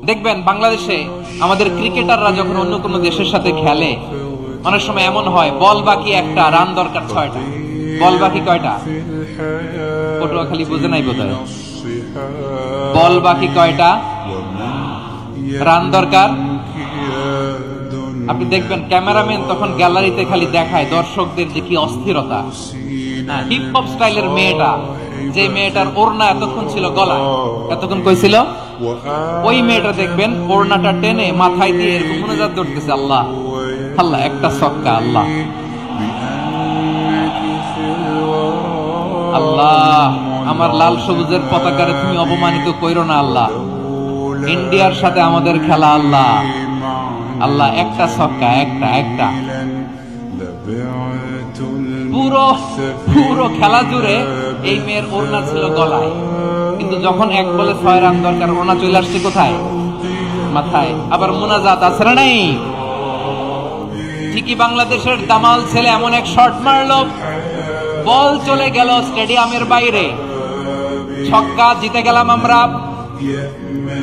দেখবেন বাংলাদেশে আমাদের ক্রিকেটাররা যখন অন্য কোনো দেশের সাথে খেলে, অনেক সময় এমন হয় বল বাকি একটা, রান দরকার 6টা। বল বাকি কয়টা? পটুয়াখালী বুঝে নাই বোধহয়। বল বাকি কয়টা, রান দরকার। আপনি দেখবেন ক্যামেরাম্যান তখন গ্যালারিতে খালি দেখায় দর্শকদের যে কি অস্থিরতা। হিপ হপ স্টাইলের মেয়েটা, যে মেয়েটার ওড়না এতক্ষণ ছিল গলায়, এতক্ষণ কই ছিল, ওই মেয়েটা দেখবেন ওড়নাটা টেনে মাথায় দিয়ে এরকম মুনাজাত ধরতেছে, আল্লাহ আল্লাহ, একটা ছক্কা, আল্লাহ আল্লাহ, আমার লাল সবুজের পতাকারে তুমি অপমানিত কইরো না আল্লাহ, ইন্ডিয়ার সাথে আমাদের খেলা আল্লাহ আল্লাহ, একটা ছক্কা, একটা একটা। পুরো পুরো খেলা জুড়ে এই মেয়ের ওড়না ছিল গলায়, কিন্তু যখন 1 বলে 6 রান দরকার, ওড়না চলে আসছে কোথায়? মাথায়। আবার মুনাজাত আছে না নাই? ঠিকই বাংলাদেশের দামাল ছেলে এমন এক শট মারলো, বল চলে গেল স্টেডিয়ামের বাইরে, ছক্কা, জিতে গেলাম আমরা।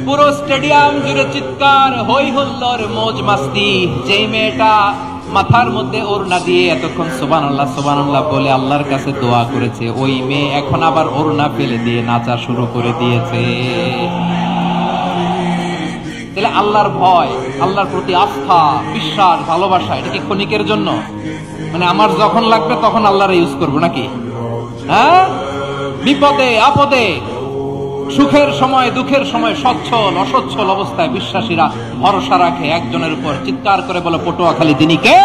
পুরো স্টেডিয়াম জুড়ে চিৎকার, হই হুল্লোড়, মৌজ মাস্তি। যেই মেয়েটা মাথার মধ্যে ওড়না দিয়ে এতক্ষণ সুবহানাল্লাহ সুবহানাল্লাহ বলে আল্লাহর কাছে দোয়া করেছে, ওই মেয়ে এখন আবার ওড়না ফেলে দিয়ে নাচা শুরু করে দিয়েছে। তাহলে আল্লাহর ভয়, আল্লাহর প্রতি আস্থা, বিশ্বাস, ভালোবাসা, এটা কি ক্ষণিকের জন্য? মানে আমার যখন লাগবে তখন আল্লাহরে ইউজ করবো নাকি? হ্যাঁ, বিপদে আপদে, সুখের সময় দুঃখের সময়, সচ্ছল অসচ্ছল অবস্থায় বিশ্বাসীরা ভরসা রাখে একজনের উপর। চিৎকার করে বলে পটুয়াখালী তিনি কে?